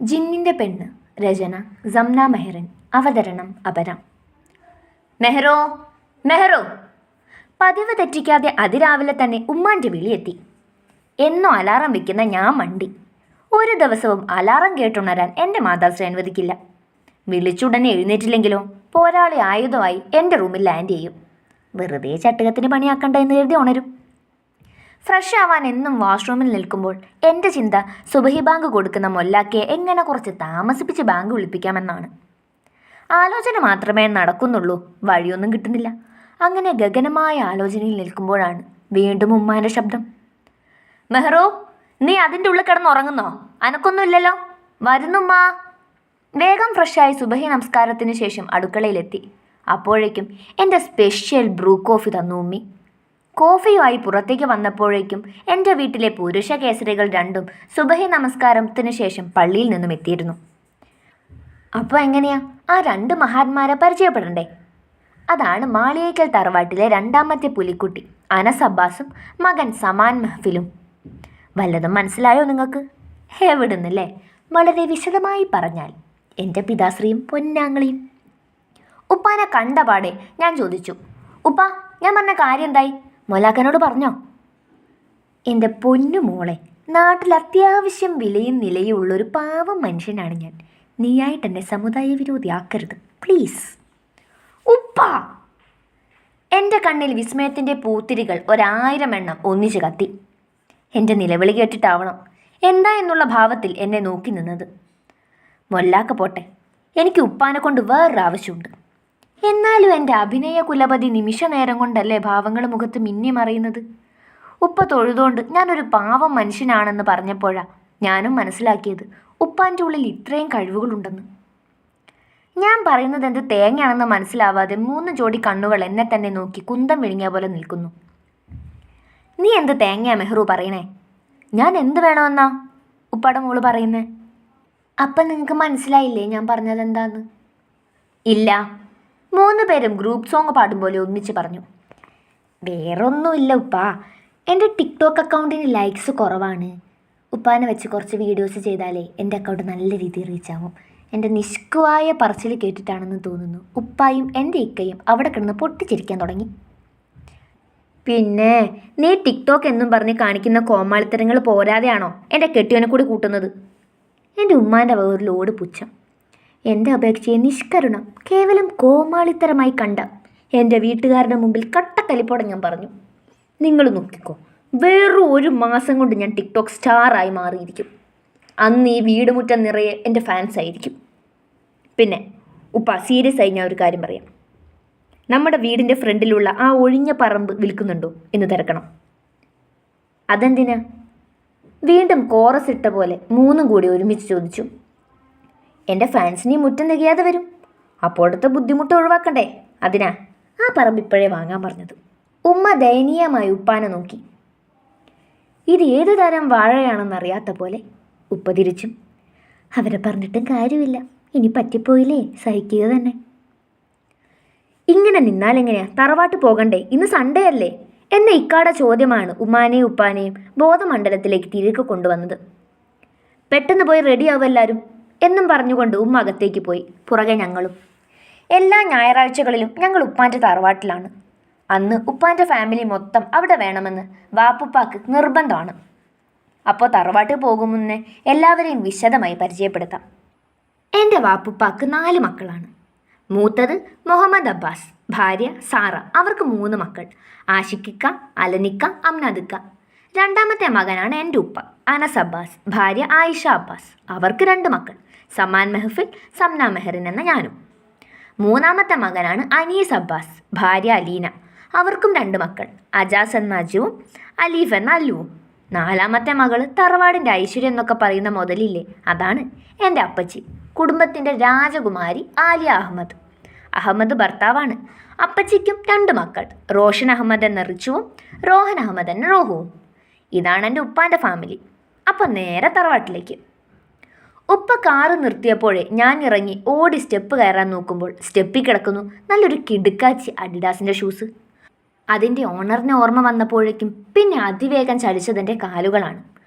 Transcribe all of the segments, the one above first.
ജിന്നിൻ്റെ പെണ്ണ്. രചന സംന മെഹറിൻ. അവതരണം അപര. മെഹറോ, മെഹറോ! പതിവ് തെറ്റിക്കാതെ അതിരാവിലെ തന്നെ ഉമ്മാൻ്റെ വിളിയെത്തി. എന്നോ അലാറം വെക്കുന്ന ഞാൻ മണ്ടി. ഒരു ദിവസവും അലാറം കേട്ടുണരാൻ എൻ്റെ മാതാശ്രീ അനുവദിക്കില്ല. വിളിച്ചുടനെ എഴുന്നേറ്റില്ലെങ്കിലോ പോരാളി ആയുധമായി എൻ്റെ റൂമിൽ ലാൻഡ് ചെയ്യും. വെറുതെ ചട്ടുകത്തിന് പണിയാക്കണ്ട എന്ന് കരുതി ഉണരും. ഫ്രഷ് ആവാൻ എന്നും വാഷ്റൂമിൽ നിൽക്കുമ്പോൾ എൻ്റെ ചിന്ത സുബഹി ബാങ്ക് കൊടുക്കുന്ന മൊല്ലാക്കയെ എങ്ങനെ കുറച്ച് താമസിപ്പിച്ച് ബാങ്ക് വിളിപ്പിക്കാമെന്നാണ്. ആലോചന മാത്രമേ നടക്കുന്നുള്ളൂ, വഴിയൊന്നും കിട്ടുന്നില്ല. അങ്ങനെ ഗഗനമായ ആലോചനയിൽ നിൽക്കുമ്പോഴാണ് വീണ്ടും ഉമ്മാൻ്റെ ശബ്ദം. മെഹറോ, നീ അതിൻ്റെ ഉള്ളിൽ കിടന്നുറങ്ങുന്നോ? അനക്കൊന്നുമില്ലല്ലോ. വരുന്നുമ്മാ. വേഗം ഫ്രഷായി സുബഹി നമസ്കാരത്തിന് ശേഷം അടുക്കളയിലെത്തി. അപ്പോഴേക്കും എൻ്റെ സ്പെഷ്യൽ ബ്രൂ കോഫി തന്നു ഉമ്മി. കോഫിയുമായി പുറത്തേക്ക് വന്നപ്പോഴേക്കും എൻ്റെ വീട്ടിലെ പുരുഷ കേസരികൾ രണ്ടും സുബഹി നമസ്കാരത്തിന് ശേഷം പള്ളിയിൽ നിന്നും എത്തിയിരുന്നു. അപ്പോൾ എങ്ങനെയാ ആ രണ്ട് മഹാന്മാരെ പരിചയപ്പെടണ്ടേ? അതാണ് മാളിയേക്കൽ തറവാട്ടിലെ രണ്ടാമത്തെ പുലിക്കുട്ടി അനസ് അബ്ബാസും മകൻ സമാൻ മെഹഫിലും. വല്ലതും മനസ്സിലായോ നിങ്ങൾക്ക്? എവിടുന്നല്ലേ? വളരെ വിശദമായി പറഞ്ഞാൽ എൻ്റെ പിതാശ്രീയും പൊന്നാങ്ങളിയും. ഉപ്പാനെ കണ്ടപാടെ ഞാൻ ചോദിച്ചു, ഉപ്പ, ഞാൻ പറഞ്ഞ കാര്യം എന്തായി? മൊലാക്കനോട് പറഞ്ഞോ? എൻ്റെ പൊന്നു മോളെ, നാട്ടിൽ അത്യാവശ്യം വിലയും നിലയും ഉള്ളൊരു പാവം മനുഷ്യനാണ് ഞാൻ. നീയായിട്ട് എന്നെ സമുദായ വിരോധിയാക്കരുത് പ്ലീസ്. ഉപ്പ! എൻ്റെ കണ്ണിൽ വിസ്മയത്തിൻ്റെ പൂത്തിരികൾ 1000 എണ്ണം ഒന്നിച്ച് കത്തി. എൻ്റെ നിലവിളി കേട്ടിട്ടാവണം എന്താ എന്നുള്ള ഭാവത്തിൽ എന്നെ നോക്കി നിന്നത്. മൊല്ലാക്ക പോട്ടെ, എനിക്ക് ഉപ്പാനെ കൊണ്ട് വേറൊരാവശ്യമുണ്ട്. എന്നാലും എൻ്റെ അഭിനയ കുലപതി നിമിഷ നേരം കൊണ്ടല്ലേ ഭാവങ്ങൾ മുഖത്ത് മിന്നി മറിയുന്നത്. ഉപ്പ തൊഴുതുകൊണ്ട് ഞാനൊരു പാവം മനുഷ്യനാണെന്ന് പറഞ്ഞപ്പോഴാ ഞാനും മനസ്സിലാക്കിയത് ഉപ്പാൻ്റെ ഉള്ളിൽ ഇത്രയും കഴിവുകളുണ്ടെന്ന്. ഞാൻ പറയുന്നത് എന്ത് തേങ്ങയാണെന്ന് മനസ്സിലാവാതെ 3 ജോഡി കണ്ണുകൾ എന്നെ തന്നെ നോക്കി കുന്തം വിഴുങ്ങിയ പോലെ നിൽക്കുന്നു. നീ എന്ത് തേങ്ങയാ മെഹ്റു പറയണേ? ഞാൻ എന്ത് വേണമെന്നാ ഉപ്പാടെ മോള് പറയുന്നേ? അപ്പം നിങ്ങൾക്ക് മനസ്സിലായില്ലേ ഞാൻ പറഞ്ഞത് എന്താന്ന്? ഇല്ല. 3 പേരും ഗ്രൂപ്പ് സോങ് പാടും പോലെ ഒന്നിച്ച് പറഞ്ഞു. വേറൊന്നുമില്ല ഉപ്പാ, എൻ്റെ ടിക്ടോക്ക് അക്കൗണ്ടിന് ലൈക്സ് കുറവാണ്. ഉപ്പാനെ വെച്ച് കുറച്ച് വീഡിയോസ് ചെയ്താലേ എൻ്റെ അക്കൗണ്ട് നല്ല രീതിയിൽ റീച്ചാവും. എൻ്റെ നിഷ്കുവായ പറച്ചിൽ കേട്ടിട്ടാണെന്ന് തോന്നുന്നു ഉപ്പായും എൻ്റെ ഇക്കയും അവിടെ കിടന്ന് പൊട്ടിച്ചിരിക്കാൻ തുടങ്ങി. പിന്നെ നീ ടിക്ടോക്ക് എന്നും പറഞ്ഞ് കാണിക്കുന്ന കോമാളിത്തരങ്ങൾ പോരാതെയാണോ എൻ്റെ കെട്ടിയവനെ കൂടി കൂട്ടുന്നത്? എൻ്റെ ഉമ്മാൻ്റെ വേറൊരു ലോഡ് പുച്ഛം. എൻ്റെ അപേക്ഷയെ നിഷ്കരുണം കേവലം കോമാളിത്തരമായി കണ്ട എൻ്റെ വീട്ടുകാരുടെ മുമ്പിൽ കട്ടക്കലിപ്പോടെ ഞാൻ പറഞ്ഞു, നിങ്ങൾ നോക്കിക്കോ, വേറൊരു 1 മാസം കൊണ്ട് ഞാൻ ടിക്ടോക്ക് സ്റ്റാറായി മാറിയിരിക്കും. അന്ന് ഈ വീട് മുറ്റം നിറയെ എൻ്റെ ഫാൻസ് ആയിരിക്കും. പിന്നെ ഉപ്പ, സീരിയസ് ആയി ഞാൻ ഒരു കാര്യം പറയാം. നമ്മുടെ വീടിൻ്റെ ഫ്രണ്ടിലുള്ള ആ ഒഴിഞ്ഞ പറമ്പ് വിൽക്കുന്നുണ്ടോ എന്ന് തിരക്കണം. അതെന്തിനാ? വീണ്ടും കോറസ് ഇട്ട പോലെ 3 കൂടി ഒരുമിച്ച് ചോദിച്ചു. എൻ്റെ ഫാൻസിനെ മുറ്റം തികയാതെ വരും, അപ്പോഴത്തെ ബുദ്ധിമുട്ട് ഒഴിവാക്കണ്ടേ, അതിനാ ആ പറമ്പ് ഇപ്പോഴേ വാങ്ങാൻ പറഞ്ഞത്. ഉമ്മ ദയനീയമായി ഉപ്പാനെ നോക്കി. ഇത് ഏതു തരം വാഴയാണെന്നറിയാത്ത പോലെ ഉപ്പ തിരിച്ചും. അവരെ പറഞ്ഞിട്ടും കാര്യമില്ല, ഇനി പറ്റിപ്പോയില്ലേ, സഹിക്കുക തന്നെ. ഇങ്ങനെ നിന്നാലെങ്ങനെയാ? തറവാട്ട് പോകണ്ടേ? ഇന്ന് സൺഡേ അല്ലേ എന്ന ഇക്കാടെ ചോദ്യമാണ് ഉമ്മാനെയും ഉപ്പാനെയും ബോധമണ്ഡലത്തിലേക്ക് തിരികെ കൊണ്ടുവന്നത്. പെട്ടെന്ന് പോയി റെഡിയാവും എല്ലാവരും എന്നും പറഞ്ഞുകൊണ്ട് ഉമ്മ അകത്തേക്ക് പോയി. പുറകെ ഞങ്ങളും. എല്ലാ ഞായറാഴ്ചകളിലും ഞങ്ങൾ ഉപ്പാൻ്റെ തറവാട്ടിലാണ്. അന്ന് ഉപ്പാൻ്റെ ഫാമിലി മൊത്തം അവിടെ വേണമെന്ന് വാപ്പുപ്പാക്ക് നിർബന്ധമാണ്. അപ്പോൾ തറവാട്ടിൽ പോകും മുന്നേ എല്ലാവരെയും വിശദമായി പരിചയപ്പെടുത്താം. എൻ്റെ വാപ്പുപ്പാക്ക് 4 മക്കളാണ്. മൂത്തത് മുഹമ്മദ് അബ്ബാസ്, ഭാര്യ സാറ, അവർക്ക് 3 മക്കൾ, ആഷിക്കിക്ക, അലനിക്ക, അംനാദിക്ക. രണ്ടാമത്തെ മകനാണ് എൻ്റെ ഉപ്പ അനസ് അബ്ബാസ്, ഭാര്യ ആയിഷ അബ്ബാസ്, അവർക്ക് 2 മക്കൾ, സമാൻ മെഹഫിൽ, സംന മെഹറിൻ എന്ന ഞാനും. മൂന്നാമത്തെ മകനാണ് അനീസ് അബ്ബാസ്, ഭാര്യ അലീന, അവർക്കും 2 മക്കൾ, അജാസ് എന്ന അജുവും അലീഫ് എന്ന അല്ലുവും. 4ാമത്തെ മകൾ തറവാടിൻ്റെ ഐശ്വര്യം എന്നൊക്കെ പറയുന്ന മുതലില്ലേ, അതാണ് എൻ്റെ അപ്പച്ചി, കുടുംബത്തിൻ്റെ രാജകുമാരി ആലിയ അഹമ്മദ്. അഹമ്മദ് ഭർത്താവാണ്. അപ്പച്ചിക്കും 2 മക്കൾ, റോഷൻ അഹമ്മദ് എന്ന റിച്ചുവും റോഹൻ അഹമ്മദ് എന്ന റോഹുവും. ഇതാണ് എൻ്റെ ഉപ്പാൻ്റെ ഫാമിലി. അപ്പം നേരെ തറവാട്ടിലേക്ക്. ഉപ്പ കാറ് നിർത്തിയപ്പോഴേ ഞാൻ ഇറങ്ങി ഓടി സ്റ്റെപ്പ് കയറാൻ നോക്കുമ്പോൾ സ്റ്റെപ്പിൽ കിടക്കുന്നു നല്ലൊരു കിടുക്കാച്ചി അഡിഡാസിൻ്റെ ഷൂസ്. അതിൻ്റെ ഓണറിനെ ഓർമ്മ വന്നപ്പോഴേക്കും പിന്നെ അതിവേഗം ചലിച്ചതിൻ്റെ കാലുകളാണ്.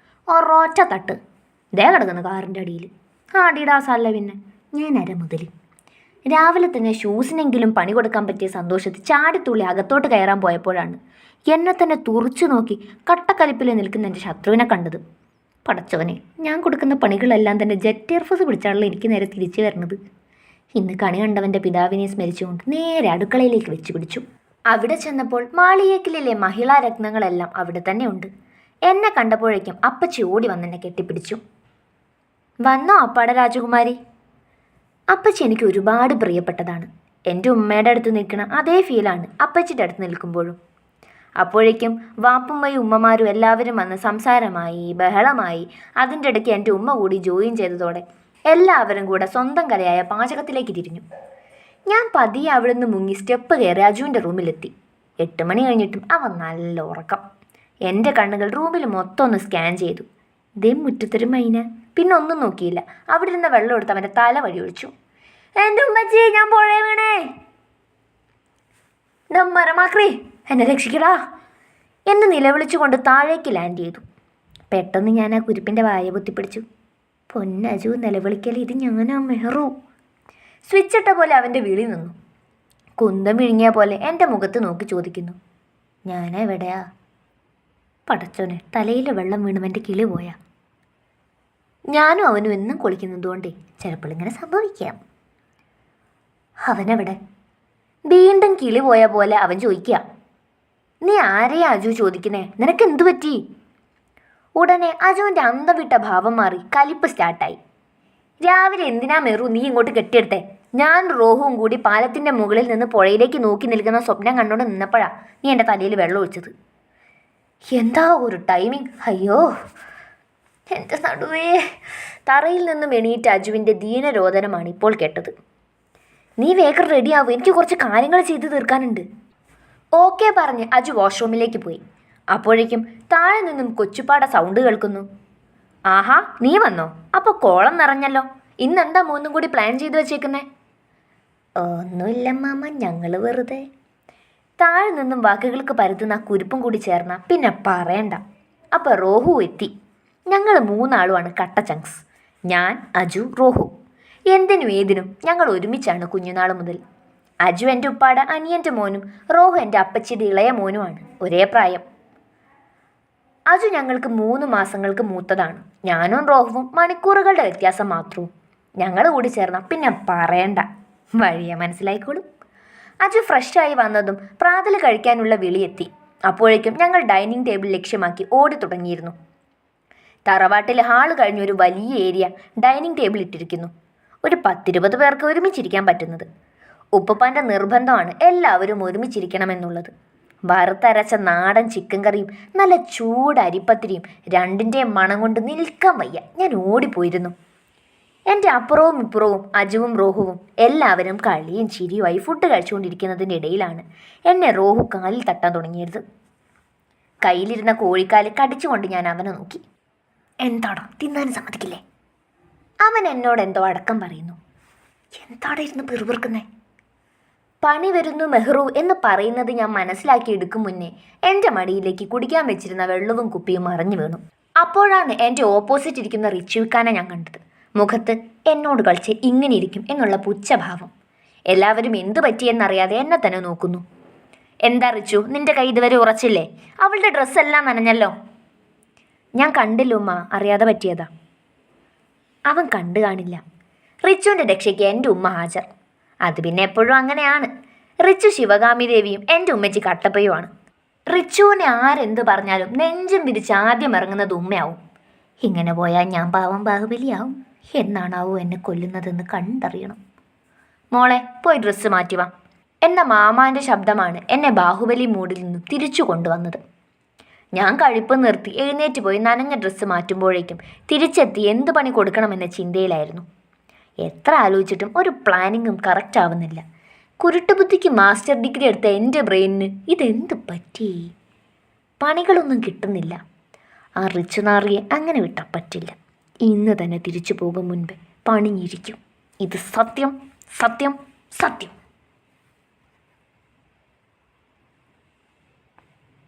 ഒരൊറ്റ തട്ട് ദേ കിടക്കുന്നു കാറിൻ്റെ അടിയിൽ. ആഡിഡാസ് അല്ല പിന്നെ, ഞാൻ മുതൽ. രാവിലെ തന്നെ ഷൂസിനെങ്കിലും പണി കൊടുക്കാൻ പറ്റിയ സന്തോഷത്തിൽ ചാടിത്തുള്ളി അകത്തോട്ട് കയറാൻ പോയപ്പോഴാണ് എന്നെ തന്നെ തുറച്ചു നോക്കി കട്ടക്കലിപ്പിൽ നിൽക്കുന്ന എൻ്റെ ശത്രുവിനെ കണ്ടത്. പടച്ചവനെ, ഞാൻ കൊടുക്കുന്ന പണികളെല്ലാം തന്നെ ജെറ്റ് എയർഫോഴ്സ് പിടിച്ചാണല്ലോ എനിക്ക് നേരെ തിരിച്ചു വരുന്നത്. ഇന്ന് കണി കണ്ടവൻ്റെ പിതാവിനെ സ്മരിച്ചുകൊണ്ട് നേരെ അടുക്കളയിലേക്ക് വെച്ച് പിടിച്ചു. അവിടെ ചെന്നപ്പോൾ മാളിയേക്കിലെ മഹിളാ രത്നങ്ങളെല്ലാം അവിടെ തന്നെ ഉണ്ട്. എന്നെ കണ്ടപ്പോഴേക്കും അപ്പച്ചി ഓടി വന്നെന്നെ കെട്ടിപ്പിടിച്ചു. വന്നോ അപ്പാടെ രാജകുമാരി? അപ്പച്ചി എനിക്ക് ഒരുപാട് പ്രിയപ്പെട്ടതാണ്. എൻ്റെ ഉമ്മയുടെ അടുത്ത് നിൽക്കണ അതേ ഫീലാണ് അപ്പച്ചിയുടെ അടുത്ത് നിൽക്കുമ്പോഴും. അപ്പോഴേക്കും വാപ്പുമ്മയും ഉമ്മമാരും എല്ലാവരും വന്ന് സംസാരമായി, ബഹളമായി. അതിൻ്റെ ഇടയ്ക്ക് എൻ്റെ ഉമ്മ കൂടി ജോയിൻ ചെയ്തതോടെ എല്ലാവരും കൂടെ സ്വന്തം കലയായ പാചകത്തിലേക്ക് തിരിഞ്ഞു. ഞാൻ പതിയെ അവിടുന്ന് മുങ്ങി സ്റ്റെപ്പ് കയറി അജുവിൻ്റെ റൂമിലെത്തി. 8 മണി കഴിഞ്ഞിട്ടും അവൻ നല്ല ഉറക്കം. എൻ്റെ കണ്ണുകൾ റൂമിൽ മൊത്തം ഒന്ന് സ്കാൻ ചെയ്തു. ദേ മുറ്റത്തൊരു മൈന. പിന്നെ ഒന്നും നോക്കിയില്ല. അവിടെ ഇരുന്ന വെള്ളം എടുത്ത് അവൻ്റെ തല വഴി ഒഴിച്ചു. എൻ്റെ ഉമ്മച്ചി, ഞാൻ പുഴയെ വീണേ, മരമാക്രി എന്നെ രക്ഷിക്കടാ എന്ന് നിലവിളിച്ചുകൊണ്ട് താഴേക്ക് ലാൻഡ് ചെയ്തു. പെട്ടെന്ന് ഞാൻ ആ കുരിപ്പിൻ്റെ വായ പൊത്തിപ്പിടിച്ചു. പൊന്നജു, നിലവിളിക്കൽ ഇത് ഞാനാ മെഹറു. സ്വിച്ചിട്ട പോലെ അവൻ്റെ വിളി നിന്നു. കുന്തം വിഴുങ്ങിയ പോലെ എൻ്റെ മുഖത്ത് നോക്കി ചോദിക്കുന്നു, ഞാനെവിടെയാ? പടച്ചോനെ, തലയിൽ വെള്ളം വീണും കിളി പോയാ. ഞാനും അവനും എന്നും കുളിക്കുന്നതുകൊണ്ടേ ചിലപ്പോൾ ഇങ്ങനെ സംഭവിക്കാം. അവനെവിടെ? വീണ്ടും കിളി പോയ പോലെ അവൻ ചോദിക്കുക. നീ ആരെയാ അജു ചോദിക്കുന്നേ? നിനക്ക് എന്തു പറ്റി? ഉടനെ അജുവിൻ്റെ അന്തം വിട്ട ഭാവം മാറി കലിപ്പ് സ്റ്റാർട്ടായി. രാവിലെ എന്തിനാ മെറു നീ ഇങ്ങോട്ട് കെട്ടിയെടുത്തേ? ഞാൻ റോഹുവും കൂടി പാലത്തിൻ്റെ മുകളിൽ നിന്ന് പുഴയിലേക്ക് നോക്കി നിൽക്കുന്ന സ്വപ്നം കണ്ടുകൊണ്ട് നിന്നപ്പോഴാ നീ എൻ്റെ തലയിൽ വെള്ളം ഒഴിച്ചത്. എന്താ ഒരു ടൈമിങ്! അയ്യോ എൻ്റെ നടുവേ! തറയിൽ നിന്നും എണീറ്റ അജുവിൻ്റെ ദീനരോധനമാണ് ഇപ്പോൾ കേട്ടത്. നീ വേഗം റെഡിയാവും, എനിക്ക് കുറച്ച് കാര്യങ്ങൾ ചെയ്തു തീർക്കാനുണ്ട്. ഓക്കെ പറഞ്ഞ് അജു വാഷ്റൂമിലേക്ക് പോയി. അപ്പോഴേക്കും താഴെ നിന്നും കൊച്ചുപാട സൗണ്ട് കേൾക്കുന്നു. ആഹാ, നീ വന്നോ? അപ്പോൾ കോളം നിറഞ്ഞല്ലോ. ഇന്നെന്താ മൂന്നും കൂടി പ്ലാൻ ചെയ്ത് വെച്ചേക്കുന്നേ? ഒന്നുമില്ല മാമ, ഞങ്ങൾ വെറുതെ. താഴെ നിന്നും വാക്കുകൾക്ക് പരത്തുന്ന കുരുപ്പും കൂടി ചേർന്ന പിന്നെ പറയണ്ട. അപ്പോൾ റോഹു എത്തി. ഞങ്ങൾ 3 ആളുമാണ് കട്ട ചങ്ക്സ്. ഞാൻ, അജു, റോഹു. എന്തിനും ഏതിനും ഞങ്ങൾ ഒരുമിച്ചാണ് കുഞ്ഞുനാൾ മുതൽ. അജു എൻ്റെ ഉപ്പാടെ അനിയൻ്റെ മോനും റോഹു എൻ്റെ അപ്പച്ചിയുടെ ഇളയ മോനുമാണ്. ഒരേ പ്രായം. അജു ഞങ്ങൾക്ക് 3 മാസങ്ങൾക്ക് മൂത്തതാണ്. ഞാനും റോഹുവും മണിക്കൂറുകളുടെ വ്യത്യാസം മാത്രവും. ഞങ്ങൾ കൂടി ചേർന്ന പിന്നെ പറയണ്ട, വഴിയെ മനസ്സിലായിക്കോളും. അജു ഫ്രഷായി വന്നതും പ്രാതൽ കഴിക്കാനുള്ള വിളിയെത്തി. അപ്പോഴേക്കും ഞങ്ങൾ ഡൈനിങ് ടേബിൾ ലക്ഷ്യമാക്കി ഓടി തുടങ്ങിയിരുന്നു. തറവാട്ടിൽ ഹാള് കഴിഞ്ഞൊരു വലിയ ഏരിയ ഡൈനിങ് ടേബിൾ ഇട്ടിരിക്കുന്നു. ഒരു 10-20 പേർക്ക് ഒരുമിച്ചിരിക്കാൻ പറ്റുന്നത്. ഉപ്പപ്പാൻ്റെ നിർബന്ധമാണ് എല്ലാവരും ഒരുമിച്ചിരിക്കണമെന്നുള്ളത്. വറുത്തരച്ച നാടൻ ചിക്കൻ കറിയും നല്ല ചൂട് അരിപ്പത്തിരിയും രണ്ടിൻ്റെയും മണം കൊണ്ട് നിൽക്കാൻ വയ്യ. ഞാൻ ഓടിപ്പോയിരുന്നു. എൻ്റെ അപ്പുറവും ഇപ്പുറവും അജുവും റോഹുവും എല്ലാവരും കളിയും ചിരിയുമായി ഫുഡ് കഴിച്ചുകൊണ്ടിരിക്കുന്നതിൻ്റെ ഇടയിലാണ് എന്നെ റോഹു കാലിൽ തട്ടാൻ തുടങ്ങിയത്. കയ്യിലിരുന്ന കോഴിക്കാല് കടിച്ചുകൊണ്ട് ഞാൻ അവനെ നോക്കി. എന്താടോ, തിന്നാനും സമ്മതിക്കില്ലേ? അവൻ എന്നോട് എന്തോ അടക്കം പറയുന്നു. എന്താടാ ഇരുന്ന് പിറുപിറുക്കുന്നേ? പണി വരുന്നു മെഹ്റു എന്ന് പറയുന്നത് ഞാൻ മനസ്സിലാക്കി എടുക്കും മുന്നേ എൻ്റെ മടിയിലേക്ക് കുടിക്കാൻ വെച്ചിരുന്ന വെള്ളവും കുപ്പിയും മറിഞ്ഞു വീണു. അപ്പോഴാണ് എൻ്റെ ഓപ്പോസിറ്റ് ഇരിക്കുന്ന റിച്ചുവിക്കാനെ ഞാൻ കണ്ടത്. മുഖത്ത് എന്നോട് കളിച്ച് ഇങ്ങനെ ഇരിക്കും എന്നുള്ള പുച്ഛഭാവം. എല്ലാവരും എന്തു പറ്റിയെന്നറിയാതെ എന്നെ തന്നെ നോക്കുന്നു. എന്താ റിച്ചു, നിന്റെ കൈ ഇതുവരെ ഉറച്ചില്ലേ? അവളുടെ ഡ്രസ്സെല്ലാം നനഞ്ഞല്ലോ. ഞാൻ കണ്ടില്ല ഉമ്മ, അറിയാതെ പറ്റിയതാ. അവൻ കണ്ടു കാണില്ല. റിച്ചുവിൻ്റെ രക്ഷയ്ക്ക് എൻ്റെ ഉമ്മ ഹാജർ. അത് പിന്നെ എപ്പോഴും അങ്ങനെയാണ്. റിച്ചു ശിവകാമി ദേവിയും എൻ്റെ ഉമ്മച്ചി കട്ടപ്പയുമാണ്. റിച്ചുവിനെ ആരെന്ത് പറഞ്ഞാലും നെഞ്ചും വിരിച്ച് ആദ്യം ഇറങ്ങുന്നത് ഉമ്മയാവും. ഇങ്ങനെ പോയാൽ ഞാൻ പാവം ബാഹുബലിയാവും. എന്നാണാവോ എന്നെ കൊല്ലുന്നതെന്ന് കണ്ടറിയണം. മോളെ, പോയി ഡ്രസ്സ് മാറ്റിവാ എന്ന മാമാൻ്റെ ശബ്ദമാണ് എന്നെ ബാഹുബലി മൂഡിൽ നിന്നും തിരിച്ചു കൊണ്ടുവന്നത്. ഞാൻ കഴിപ്പ് നിർത്തി എഴുന്നേറ്റ് പോയി നനഞ്ഞ ഡ്രസ്സ് മാറ്റുമ്പോഴേക്കും തിരിച്ചെത്തി എന്ത് പണി കൊടുക്കണമെന്ന ചിന്തയിലായിരുന്നു. എത്ര ആലോചിച്ചിട്ടും ഒരു പ്ലാനിങ്ങും കറക്റ്റ് ആവുന്നില്ല. കുരുട്ടുബുദ്ധിക്ക് മാസ്റ്റർ ഡിഗ്രി എടുത്ത എൻ്റെ ബ്രെയിനിന് ഇതെന്ത് പറ്റി? പണികളൊന്നും കിട്ടുന്നില്ല. ആ റിച്ചു നാറിയെ അങ്ങനെ വിട്ടാൽ പറ്റില്ല. ഇന്ന് തന്നെ തിരിച്ചു പോകും മുൻപേ പണിഞ്ഞിരിക്കും. ഇത് സത്യം, സത്യം, സത്യം.